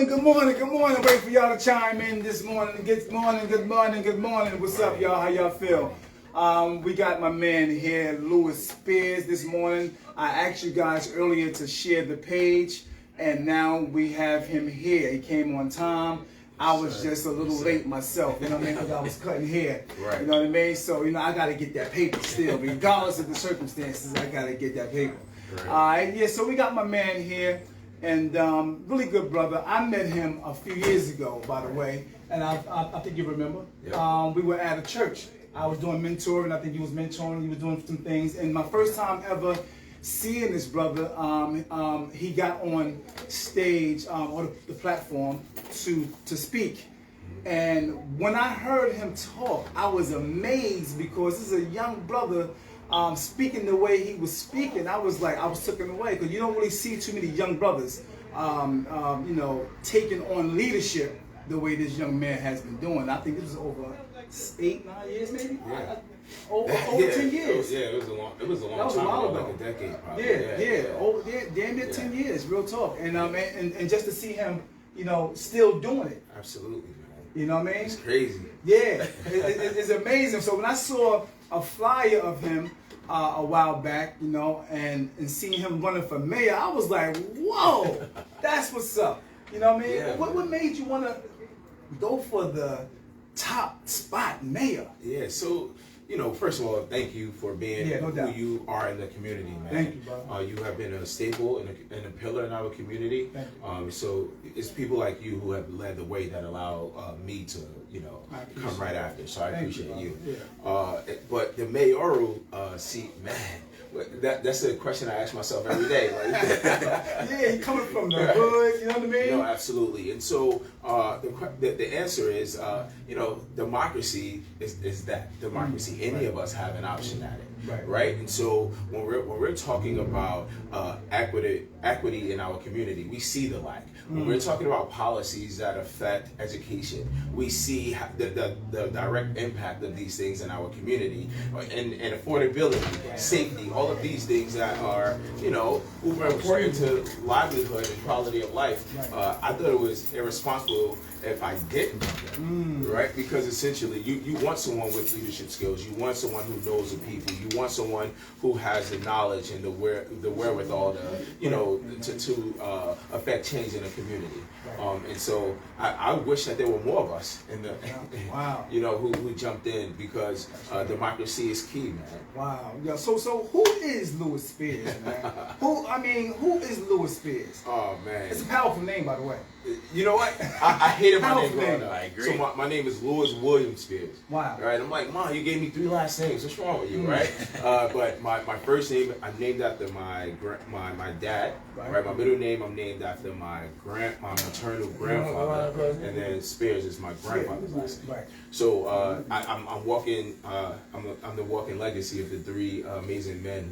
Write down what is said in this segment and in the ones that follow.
morning, good morning, good morning. Wait for y'all to chime in this morning. Good morning, good morning, good morning. What's up, y'all? How y'all feel? We got my man here, Louis Spears, this morning. I asked you guys earlier to share the page, and now we have him here. He came on time. I was just a little late myself, you know what I mean, because I was cutting hair, you know what I mean? So, you know, I got to get that paper still. Regardless of the circumstances, I got to get that paper. All right, yeah, so we got my man here, and really good brother. I met him a few years ago, by the way, and I think you remember. Yep. We were at a church. I was doing mentoring. I think he was mentoring. He was doing some things, and my first time ever seeing this brother, he got on stage on the platform to speak. And when I heard him talk, I was amazed because this is a young brother speaking the way he was speaking. I was taken away because you don't really see too many young brothers, you know, taking on leadership the way this young man has been doing. I think this was over 8, 9 years, maybe. Yeah. Over 10 years. It was a long time ago, like a decade probably. Damn near 10 years, real talk. And just to see him, you know, still doing it. Absolutely, man. You know what I mean? It's crazy. Yeah, it's amazing. So when I saw a flyer of him a while back, you know, and seeing him running for mayor, I was like, whoa, that's what's up. You know what I mean? Yeah, what made you want to go for the top spot, mayor? Yeah, so, you know, first of all, thank you for being who you are in the community, man. Thank you, brother. You have been a staple and a pillar in our community. So it's people like you who have led the way that allow me to, you know, come right after. So I appreciate you. Yeah. But the mayoral seat, man, that's a question I ask myself every day. Like, yeah, you coming from the hood, you know what I mean? No, absolutely. And so the answer is, you know, democracy is that democracy. Any of us have an option at it, right? And so when we're talking about equity in our community, we see the lack. When we're talking about policies that affect education, we see the direct impact of these things in our community, and affordability, safety, all of these things that are, you know, uber important to livelihood and quality of life. I thought it was irresponsible if I didn't, right? Because essentially, you want someone with leadership skills. You want someone who knows the people. You want someone who has the knowledge and the wherewithal to, you know, to affect change in a community. And so I wish that there were more of us in the, you know, who jumped in, because democracy is key, man. Wow. Yeah. So who is Louis Spears, man? Who is Louis Spears? Oh man, it's a powerful name, by the way. You know what? I hated my name growing up. I agree. So my name is Louis William Spears. Wow. Right? I'm like, Mom, you gave me 3 last names. What's wrong with you, right? But my first name, I'm named after my dad. Right. My middle name, I'm named after my maternal grandfather, and then Spears is my grandfather's last name. Right. So I'm walking. I'm the walking legacy of the 3 amazing men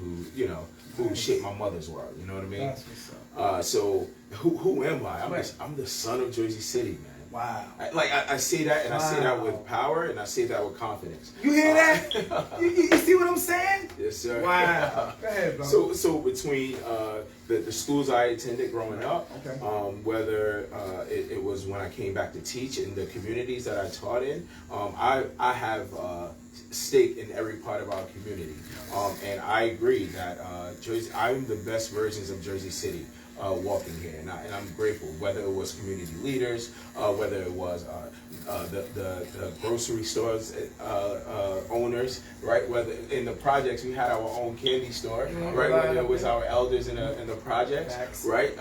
who shaped my mother's world. You know what I mean? That's what's up. So who am I? I'm the son of Jersey City, man. Wow. I say that, and I say that with power, and I say that with confidence. You hear that? you see what I'm saying? Yes, sir. Wow. Go ahead, bro. So between the schools I attended growing up, whether it was when I came back to teach in the communities that I taught in, I have stake in every part of our community. And I agree that I'm the best versions of Jersey City walking here, and I'm grateful. Whether it was community leaders, whether it was the grocery stores owners, right? Whether in the projects we had our own candy store, right? Whether it was our elders in the projects, right?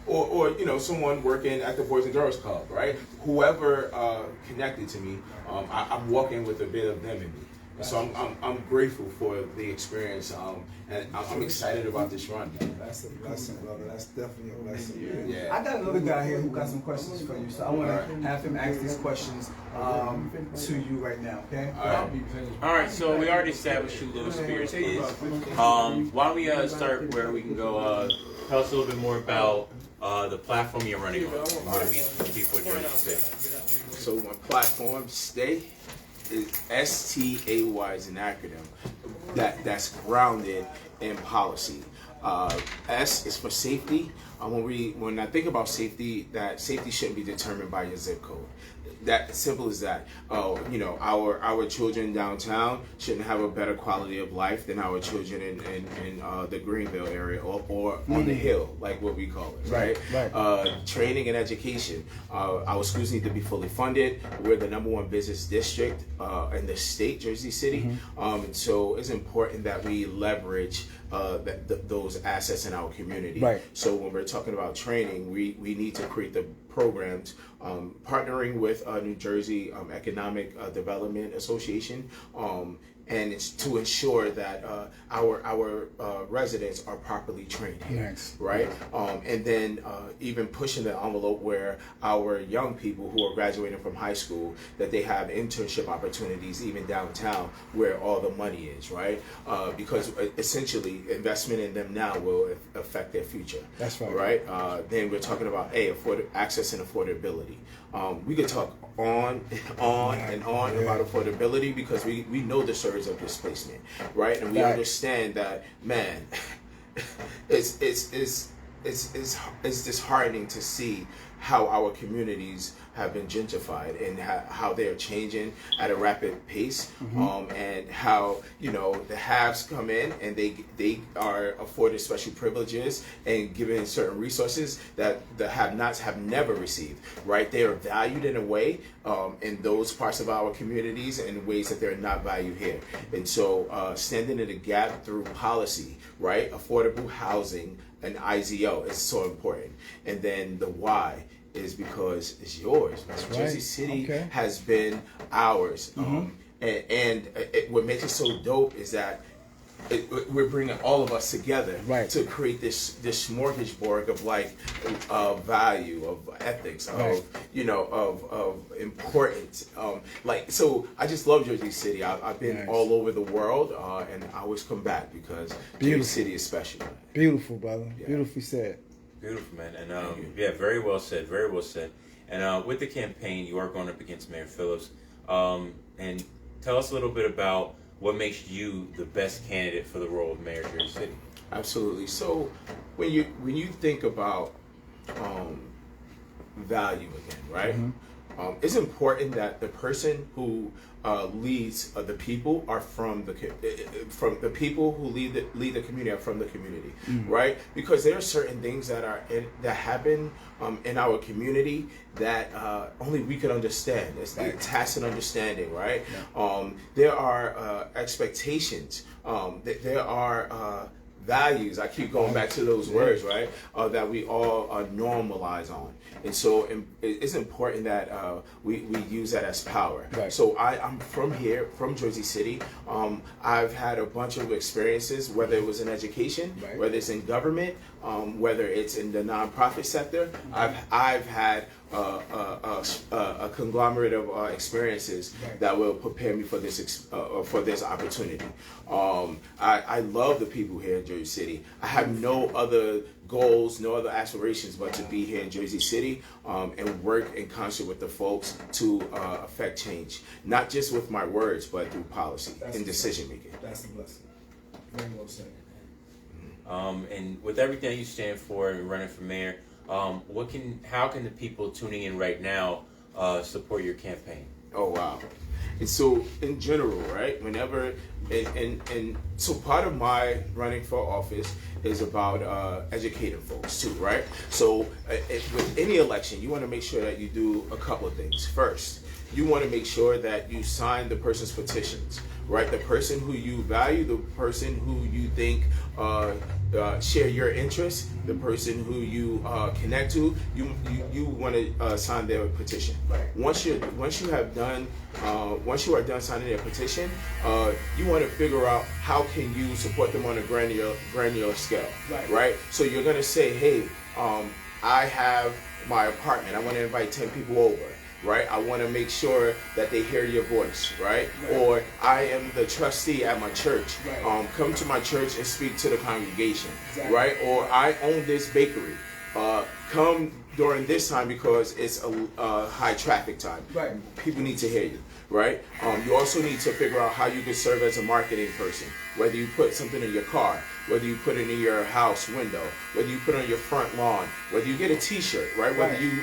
Or you know, someone working at the Boys and Girls Club, right? Whoever connected to me, I'm walking with a bit of them in me. So I'm grateful for the experience, and I'm excited about this run. That's a blessing, brother. That's definitely a blessing. Yeah. I got another guy here who got some questions for you, so I want to have him ask these questions to you right now. Okay? All right. So we already established who Louis Spears is. Why don't we start where we can go? Tell us a little bit more about the platform you're running on. What it means for people in Jersey City. So my platform, Stay, is STAY is an acronym that's grounded in policy. S is for safety, when I think about safety, that safety shouldn't be determined by your zip code. That simple as that. Our children downtown shouldn't have a better quality of life than our children in the Greenville area or on the hill, like what we call it, right? Training and education. Our schools need to be fully funded. We're the #1 business district in the state, Jersey City, and so it's important that we leverage those assets in our community. Right. So when we're talking about training, we need to create the programs, partnering with New Jersey Economic Development Association, and it's to ensure that our residents are properly trained here, right? And then even pushing the envelope where our young people who are graduating from high school, that they have internship opportunities even downtown where all the money is, right? Because essentially investment in them now will affect their future. That's right. Right? Then we're talking about access and affordability. We could talk on and on about affordability because we know the surge of displacement, right? And we understand that, man, it's disheartening to see how our communities have been gentrified and how they are changing at a rapid pace, and how the haves come in and they are afforded special privileges and given certain resources that the have-nots have never received. Right? They are valued in a way in those parts of our communities in ways that they're not valued here. And so standing in the gap through policy, right? Affordable housing and IZO is so important. And then the why is because it's yours. Jersey City has been ours. And what makes it so dope is that we're bringing all of us together to create this smorgasbord of value, of ethics, of importance. So I just love Jersey City. I've been all over the world, and I always come back because Jersey City is special. Beautiful, brother. Beautifully said. Beautiful, man. And very well said. Very well said. And with the campaign, you are going up against Mayor Phillips. And tell us a little bit about what makes you the best candidate for the role of Mayor of Jersey City. Absolutely. So when you think about value again, right? It's important that the person who leads the people are from the people who lead the community are from the community, right? Because there are certain things that happen in our community that only we can understand. It's the tacit understanding, right? There are expectations. There are values. I keep going back to those words, right? That we all normalize on. And so it's important that we use that as power. So I'm from here, from Jersey City. I've had a bunch of experiences, whether it was in education, whether it's in government, whether it's in the nonprofit sector. I've had a conglomerate of experiences that will prepare me for this opportunity. I love the people here in Jersey City. I have no other goals, no other aspirations but to be here in Jersey City and work in concert with the folks to affect change, not just with my words but through policy and decision making. That's the blessing. Very well said. And with everything that you stand for and running for mayor, how can the people tuning in right now support your campaign? Oh wow. And so in general, right, whenever and so part of my running for office is about educating folks too, right? So with any election, you want to make sure that you do a couple of things. First, you want to make sure that you sign the person's petitions, right? The person who you value, the person who you think share your interests, the person who you connect to, you want to sign their petition. Once you are done signing their petition, you want to figure out how can you support them on a granular scale, right? So you're going to say, hey, I have my apartment. I want to invite 10 people over. Right, I want to make sure that they hear your voice, right? Or I am the trustee at my church. Come to my church and speak to the congregation, right? Or I own this bakery. Come during this time because it's a high traffic time. People need to hear you, right? You also need to figure out how you can serve as a marketing person, whether you put something in your car, whether you put it in your house window, whether you put it on your front lawn, whether you get a t-shirt, right? Whether you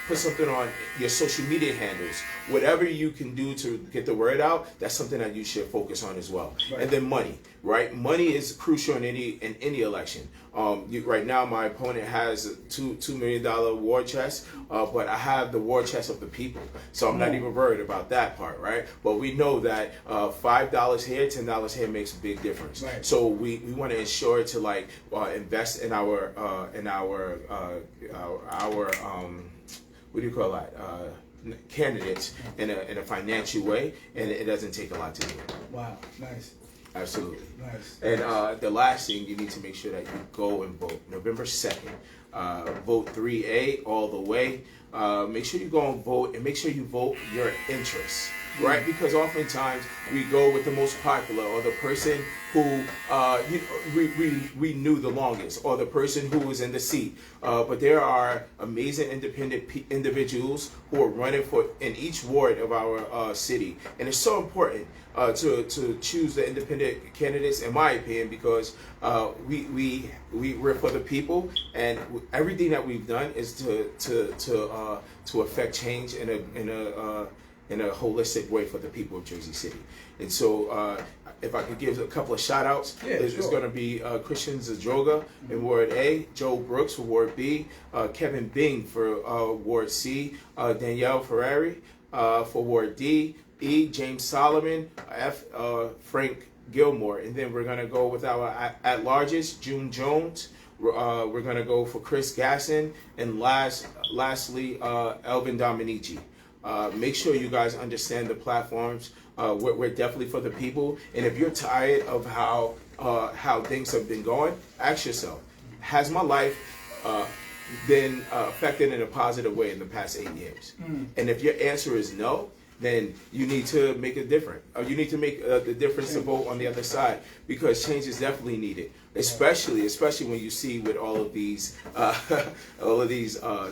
put something on your social media handles, whatever you can do to get the word out, that's something that you should focus on as well. Right. And then money, right? Money is crucial in any election. Right now, my opponent has a $2 million war chest, but I have the war chest of the people, so I'm not even worried about that part, right? But we know that $5 here, $10 here makes a big difference. Right. So we want to ensure to like invest in our what do you call that? Candidates in a financial way, and it doesn't take a lot to do it. Wow, nice. Absolutely. Nice. And the last thing, you need to make sure that you go and vote. November 2nd. Vote 3A all the way. Make sure you go and vote, and make sure you vote your interests, right? Because oftentimes we go with the most popular, or the person who we knew the longest, or the person who was in the seat. But there are amazing independent individuals who are running for in each ward of our city, and it's so important to choose the independent candidates, in my opinion, because we're for the people, and everything that we've done is to affect change in a holistic way for the people of Jersey City. And so if I could give a couple of shout outs, it's going to be Christian Zadroga in Ward A, Joe Brooks for Ward B, Kevin Bing for Ward C, Danielle Ferrari for Ward D, E, James Solomon, F, Frank Gilmore. And then we're going to go with our at-larges, June Jones. We're going to go for Chris Gasson, and lastly, Elvin Dominici. Make sure you guys understand the platforms. We're definitely for the people. And if you're tired of how things have been going, ask yourself, has my life been affected in a positive way in the past 8 years? And if your answer is no, then you need to make a difference. You need to make the difference to vote on the other side, because change is definitely needed. Especially when you see what all of these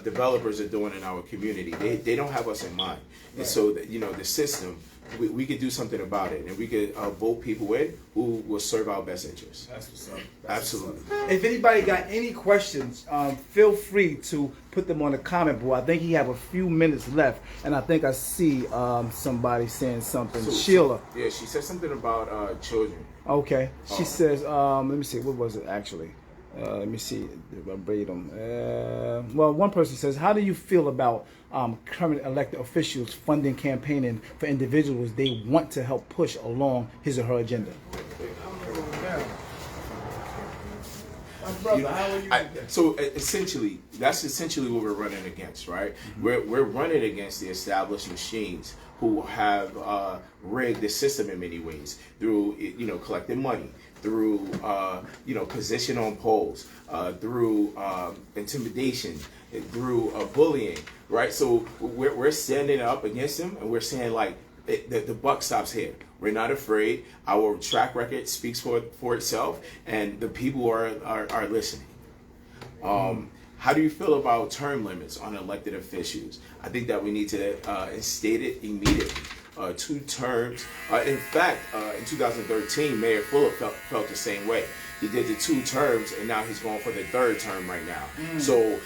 developers are doing in our community. They don't have us in mind, and so the system. We could do something about it, and we could vote people in who will serve our best interests. That's what's up. Absolutely. If anybody got any questions, feel free to put them on the comment board. I think he have a few minutes left, and I think I see somebody saying something. Sheila. Yeah, she said something about children. Okay. She says, let me see, what was it actually? Let me see verbatim. Well, one person says, how do you feel about current elected officials funding campaigning for individuals they want to help push along his or her agenda? So essentially, that's essentially what we're running against, right? Mm-hmm. We're running against the established machines who have rigged the system in many ways through collecting money, through position on polls, through intimidation, through bullying, right? So we're standing up against them, and we're saying like the buck stops here. We're not afraid. Our track record speaks for itself, and the people are listening. How do you feel about term limits on elected officials? I think that we need to instate it immediately. 2 terms. In fact, in 2013, Mayor Fuller felt the same way. He did the 2 terms, and now he's going for the 3rd term right now. So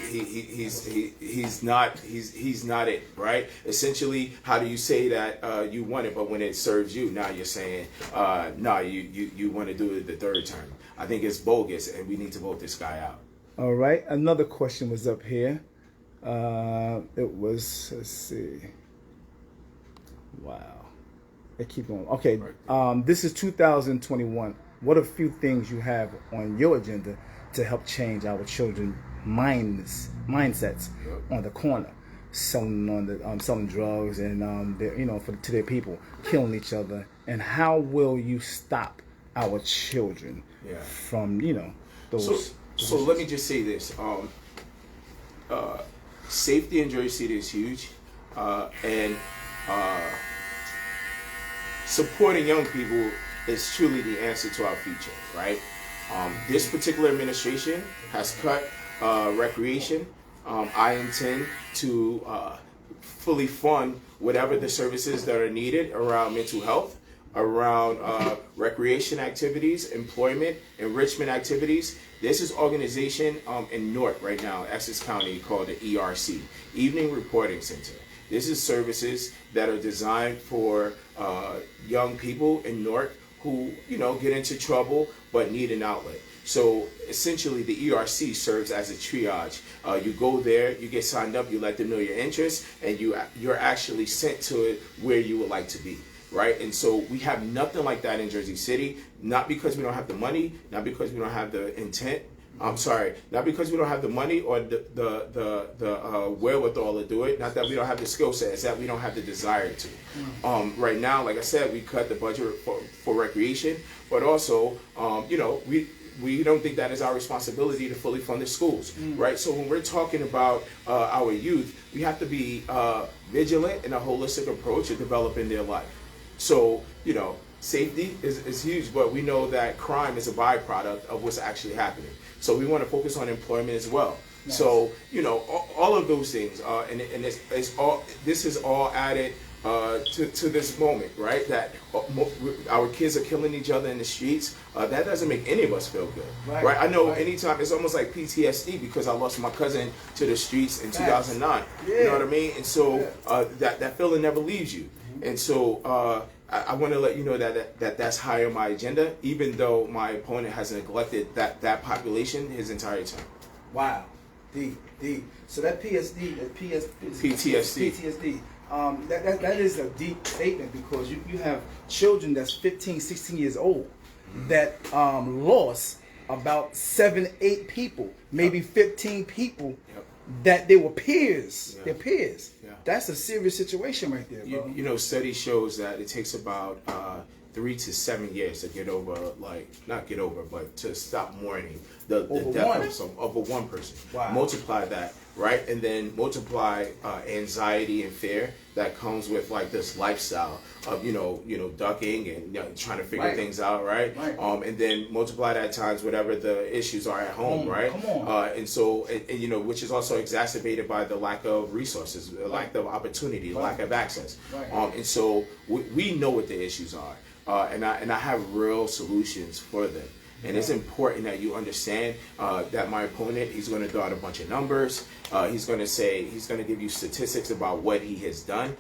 he's not it, right? Essentially, how do you say that you want it, but when it serves you, now you're saying no, you want to do it the 3rd term? I think it's bogus, and we need to vote this guy out. All right. Another question was up here. It was, let's see. Wow. They keep going. Okay. This is 2021. What are a few things you have on your agenda to help change our children's mindsets on the corner, selling drugs and to their people, killing each other, and how will you stop our children from those? So let me just say this: safety in Jersey City is huge, and supporting young people is truly the answer to our future, right? This particular administration has cut recreation. I intend to fully fund whatever the services that are needed around mental health. around recreation activities, employment, enrichment activities. There's this organization in Newark right now, Essex County, called the ERC, Evening Reporting Center. This is services that are designed for young people in Newark who, get into trouble but need an outlet. So essentially, the ERC serves as a triage. You go there, you get signed up, you let them know your interests, and you're actually sent to it where you would like to be, right? And so we have nothing like that in Jersey City, not because we don't have the money, not because we don't have the intent. Not because we don't have the money or the wherewithal to do it. Not that we don't have the skill set, it's that we don't have the desire to. Right now, like I said, we cut the budget for recreation, but also, we don't think that is our responsibility to fully fund the schools, right? So when we're talking about our youth, we have to be vigilant in a holistic approach of developing their life. So, safety is huge, but we know that crime is a byproduct of what's actually happening. So we want to focus on employment as well. Nice. So, all of those things, and it's all, this is all added to this moment, right? That our kids are killing each other in the streets. That doesn't make any of us feel good, right? I know anytime, it's almost like PTSD because I lost my cousin to the streets in 2009. Yeah. You know what I mean? And so that feeling never leaves you. And so I want to let you know that's higher on my agenda, even though my opponent has neglected that population his entire term. Wow, deep. So that PTSD. That is a deep statement because you have children that's 15, 16 years old that lost about 7, 8 people, maybe 15 people that they were peers. They're peers. Yeah. That's a serious situation right there, bro. Study shows that it takes about 3 to 7 years to get over, but to stop mourning the death of one person. Wow. Multiply that, right? And then multiply anxiety and fear that comes with this lifestyle of, ducking and trying to figure things out, right? And then multiply that times whatever the issues are at home, right? Come on. And so, which is also exacerbated by the lack of resources, the lack of opportunity, the lack of access. And so we know what the issues are. And I have real solutions for them. And it's important that you understand that my opponent, he's going to throw out a bunch of numbers. He's going to give you statistics about what he has done.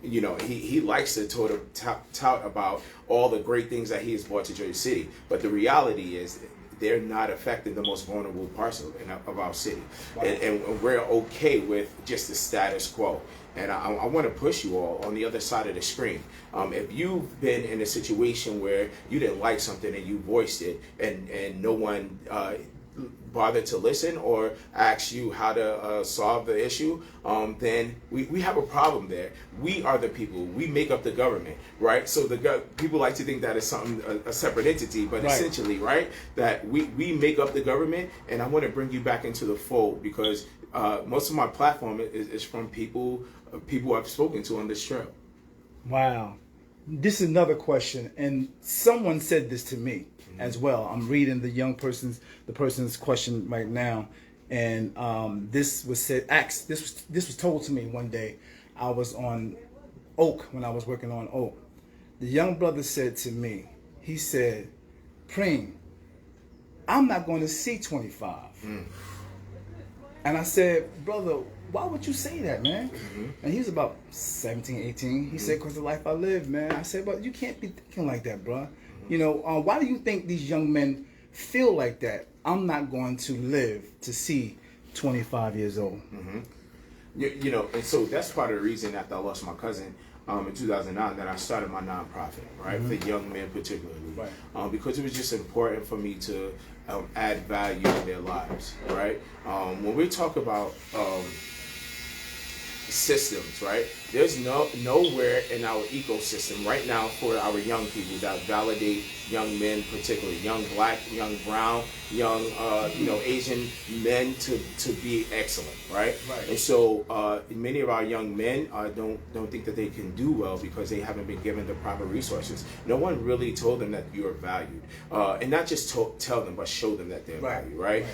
He likes to tout about all the great things that he has brought to Jersey City. But the reality is they're not affecting the most vulnerable parts of our city. And we're okay with just the status quo. And I want to push you all on the other side of the screen. If you've been in a situation where you didn't like something and you voiced it and no one bothered to listen or ask you how to solve the issue, then we have a problem there. We are the people. We make up the government, right? So people like to think that it's something, a separate entity, but essentially, right, that we make up the government. And I want to bring you back into the fold because most of my platform is from people I've spoken to on this trail. Wow. This is another question, and someone said this to me as well. I'm reading the person's question right now, and this was told to me one day. I was on Oak when I was working on Oak. The young brother said to me, he said, "Preem, I'm not going to see 25." And I said, "Brother, why would you say that, man?" And he was about 17, 18. He said, "Because the life I live, man." I said, "But you can't be thinking like that, bro. Why do you think these young men feel like that? I'm not going to live to see 25 years old." And so that's part of the reason after I lost my cousin in 2009 that I started my nonprofit, right, for young men particularly, because it was just important for me to add value in their lives, right? When we talk about systems, right, there's nowhere in our ecosystem right now for our young people that validate young men, particularly young black, young brown, young Asian men to be excellent, right? And so many of our young men don't think that they can do well because they haven't been given the proper resources. No one really told them that you're valued, and not just tell them, but show them that they're valued, right?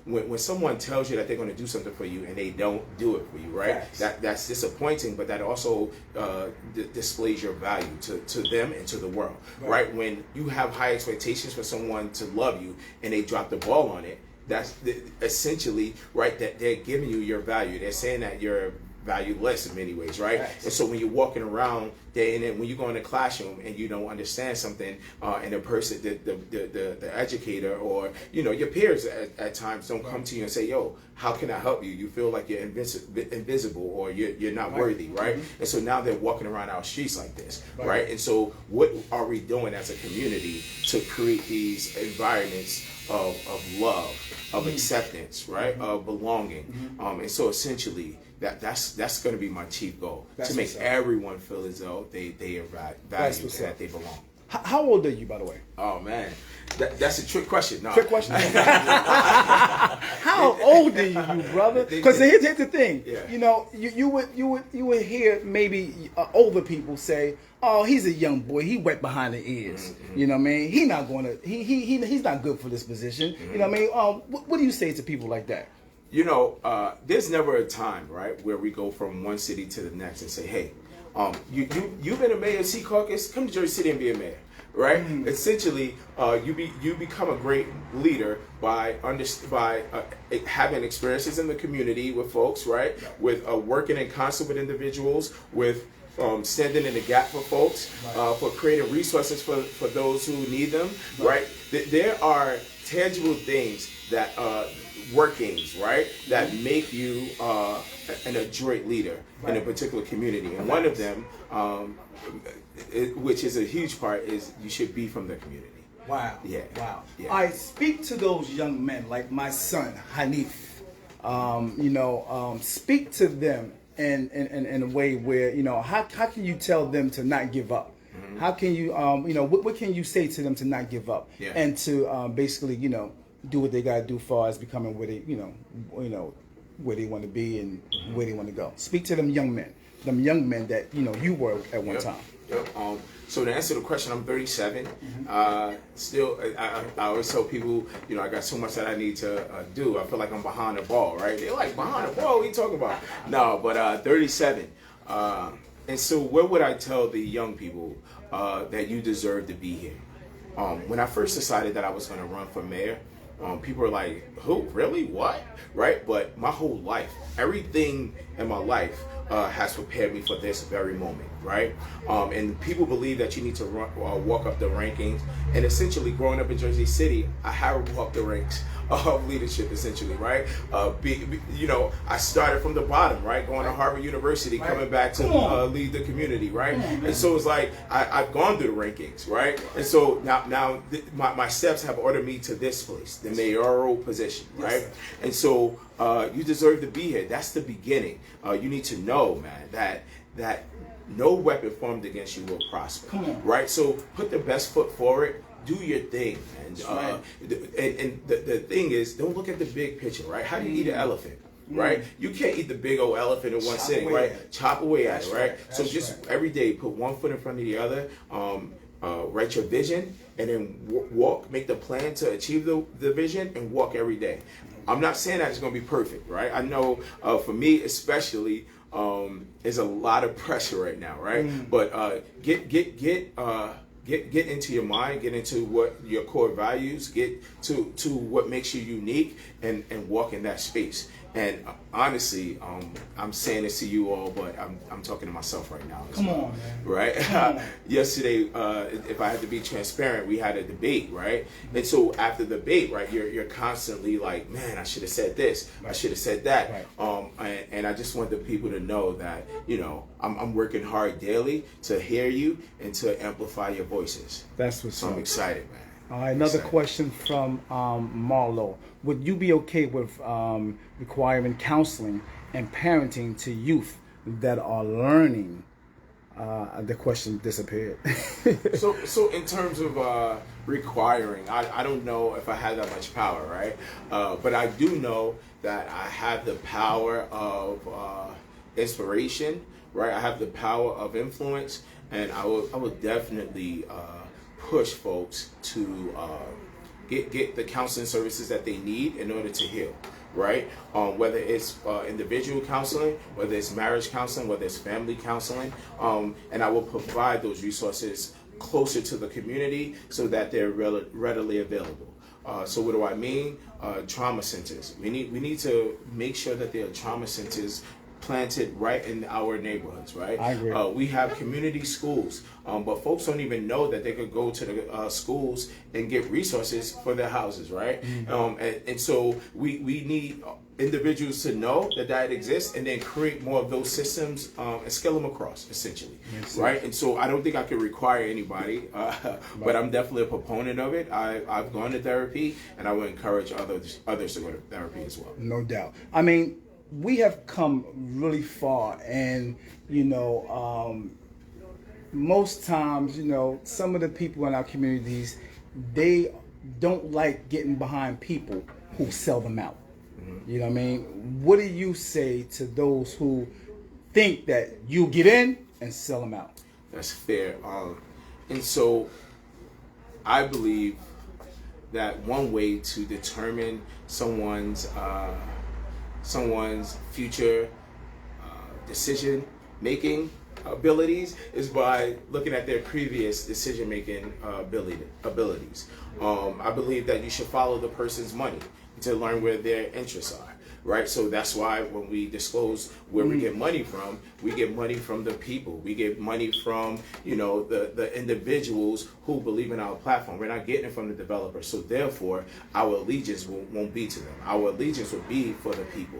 When someone tells you that they're going to do something for you and they don't do it for you, right? That's disappointing. anointing, but that also displays your value to them and to the world, right? When you have high expectations for someone to love you and they drop the ball on it, that's essentially, right, that they're giving you your value. They're saying that you're valueless in many ways, right? And so when you're walking around day in and when you go in the classroom and you don't understand something, and the person, the educator, or your peers at times don't come to you and say, "Yo, how can I help you?" You feel like you're invisible or you're not worthy, right? And so now they're walking around our streets like this, right? And so what are we doing as a community to create these environments of love, of acceptance, right, of belonging? And so essentially, that's going to be my chief goal, to make everyone feel as though they are valued, that they belong. How old are you, by the way? Oh man, that's a trick question. No. Trick question. How old are you, brother? Because here's the thing. Yeah. You would hear maybe older people say, "Oh, he's a young boy. He wet behind the ears." You know what I mean? He's not he's not good for this position. You know what I mean? What do you say to people like that? There's never a time, right, where we go from one city to the next and say, "Hey, you've been a mayor of Sea Caucus, come to Jersey City and be a mayor," right? Essentially, you become a great leader by having experiences in the community with folks, right? With working in concert with individuals, with standing in the gap for folks, for creating resources for those who need them, right? There are tangible things that workings, right, that make you an adroit leader in a particular community. And one of them, which is a huge part, is you should be from the community. Wow. Yeah. Wow. Yeah. I speak to those young men, like my son, Hanif. Speak to them in a way where, how can you tell them to not give up? How can you, what can you say to them to not give up? Yeah. And to basically, do what they got to do far as becoming where they, where they want to be and where they want to go. Speak to them young men that, you were at one time. Yep. So to answer the question, I'm 37. Still, I always tell people, I got so much that I need to do. I feel like I'm behind the ball, right? They're like, behind the ball? What are you talking about? No, but 37. And so what would I tell the young people that you deserve to be here? When I first decided that I was going to run for mayor, people were like, "Who? Really? What?" Right? But my whole life, everything in my life has prepared me for this very moment, right? And people believe that you need to walk up the rankings. And essentially, growing up in Jersey City, I have walked the ranks of leadership, essentially, right? I started from the bottom, right? Going to Harvard University, coming back to lead the community, right? And so it's like I've gone through the rankings, right? And so now my steps have ordered me to this place, the mayoral position, right? And so you deserve to be here. That's the beginning. You need to know, man, that no weapon formed against you will prosper, right? So put the best foot forward. Do your thing, man. And the thing is, don't look at the big picture, right? How do you eat an elephant, right? You can't eat the big old elephant in one sitting, right? Chop away at it, right? So just every day, put one foot in front of the other. Write your vision, and then walk. Make the plan to achieve the vision, and walk every day. I'm not saying that it's going to be perfect, right? I know for me especially, there's a lot of pressure right now, right? But get into your mind, get into what your core values, get to what makes you unique, and walk in that space. And honestly, I'm saying this to you all, but I'm talking to myself right now. Come on, man. Right? Yesterday, if I had to be transparent, we had a debate, right? And so after the debate, right, you're constantly like, man, I should have said this, I should have said that. And I just want the people to know that, I'm working hard daily to hear you and to amplify your voices. That's what's so I'm excited, man. All right, another question from Marlo. Would you be okay with requiring counseling and parenting to youth that are learning? The question disappeared. So in terms of requiring, I don't know if I have that much power, right? But I do know that I have the power of inspiration, right? I have the power of influence, and I will definitely push folks to get the counseling services that they need in order to heal, right? Whether it's individual counseling, whether it's marriage counseling, whether it's family counseling, and I will provide those resources closer to the community so that they're readily available. So what do I mean? Trauma centers. We need to make sure that there are trauma centers planted right in our neighborhoods, right? I agree. We have community schools, but folks don't even know that they could go to the schools and get resources for their houses, right? And so we need individuals to know that exists, and then create more of those systems and scale them across, essentially, right? And so I don't think I can require anybody, but I'm definitely a proponent of it. I've gone to therapy, and I would encourage others to go to therapy as well. No doubt. I mean, we have come really far, and most times, some of the people in our communities, they don't like getting behind people who sell them out. You know what I mean? What do you say to those who think that you get in and sell them out? That's fair. And so I believe that one way to determine someone's future decision making abilities is by looking at their previous decision making abilities. I believe that you should follow the person's money to learn where their interests are, right? So that's why when we disclose where we get money from the people. We get money from, the individuals who believe in our platform. We're not getting it from the developer. So therefore, our allegiance won't be to them. Our allegiance will be for the people.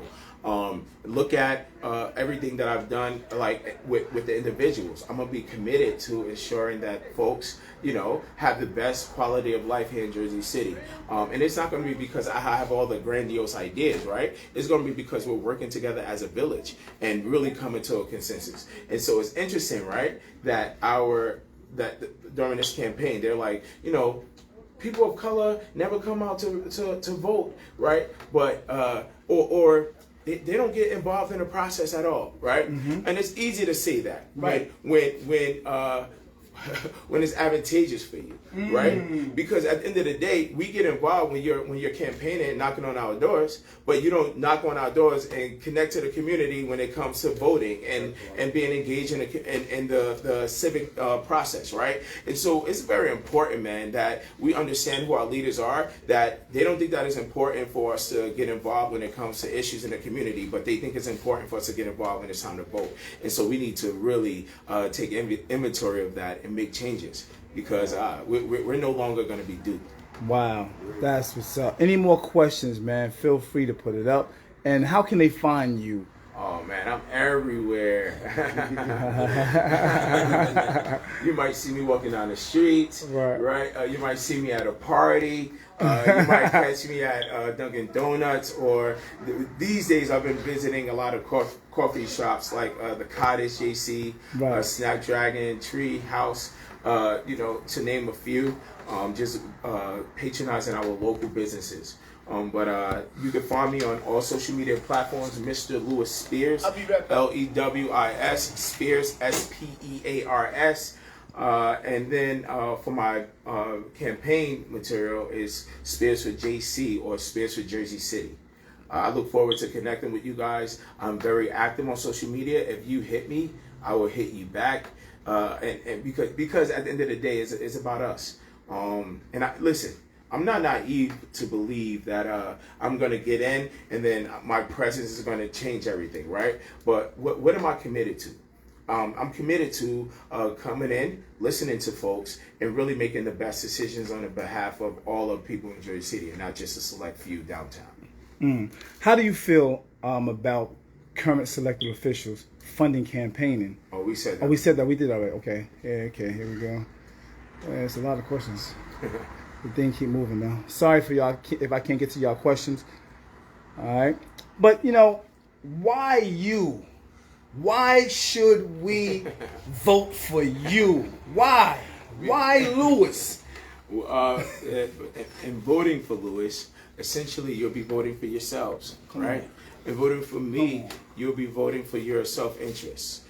Look at everything that I've done, like with the individuals. I'm gonna be committed to ensuring that folks, have the best quality of life here in Jersey City. And it's not gonna be because I have all the grandiose ideas, right? It's gonna be because we're working together as a village and really coming to a consensus. And so it's interesting, right? That during this campaign, they're like, people of color never come out to vote, right? But or they don't get involved in the process at all, right? And it's easy to say that, right? When it's advantageous for you, right? Because at the end of the day, we get involved when you're campaigning and knocking on our doors, but you don't knock on our doors and connect to the community when it comes to voting and being engaged in the civic process, right? And so it's very important, man, that we understand who our leaders are, that they don't think that it's important for us to get involved when it comes to issues in the community, but they think it's important for us to get involved when it's time to vote. And so we need to really take inventory of that and make changes, because we're no longer going to be duped. Wow, that's what's up. Any more questions, man? Feel free to put it up. And how can they find you? Oh man, I'm everywhere. You might see me walking down the streets, right? You might see me at a party. You might catch me at Dunkin' Donuts, or these days I've been visiting a lot of coffee shops like the Cottage JC, Snapdragon, Tree House, to name a few. Just patronizing our local businesses. But you can find me on all social media platforms, Mr. Lewis Spears, Lewis Spears, Spears. And then for my campaign material is Spears for JC or Spears for Jersey City. I look forward to connecting with you guys. I'm very active on social media. If you hit me, I will hit you back. And because at the end of the day, it's about us. Listen, I'm not naive to believe that I'm going to get in and then my presence is going to change everything, right? But what am I committed to? I'm committed to coming in, listening to folks, and really making the best decisions on the behalf of all of people in Jersey City, and not just a select few downtown. How do you feel about current selected officials funding campaigning? Oh, we said that. Oh, we said that. We did already. Okay. Yeah, okay, here we go. It's a lot of questions. The thing keep moving now. Sorry for y'all if I can't get to y'all questions. All right. But, why you? Why should we vote for you? Why? Why Lewis? In voting for Lewis, essentially you'll be voting for yourselves, right? In voting for me, you'll be voting for your self-interest.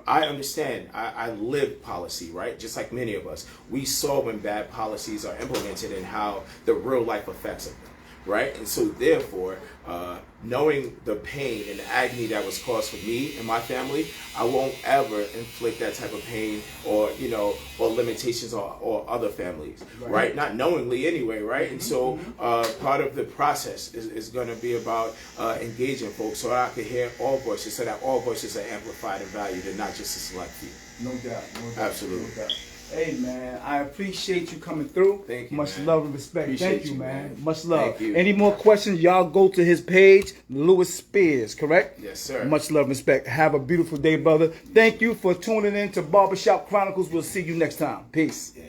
I understand. I live policy, right? Just like many of us. We saw when bad policies are implemented and how the real life effects of them, right? And so therefore, knowing the pain and the agony that was caused for me and my family, I won't ever inflict that type of pain or, you know, or limitations or other families, right? Not knowingly anyway, right? And so part of the process is going to be about engaging folks so I can hear all voices, so that all voices are amplified and valued and not just a select few. No doubt. Absolutely. No doubt. Hey man, I appreciate you coming through. Thank you. Much man. love and respect. Appreciate Thank you, you, man. man. Much love. Thank you. Any more questions? Y'all go to his page, Louis Spears, correct? Yes, sir. Much love and respect. Have a beautiful day, brother. Thank you for tuning in to Barbershop Chronicles. We'll see you next time. Peace. Yes.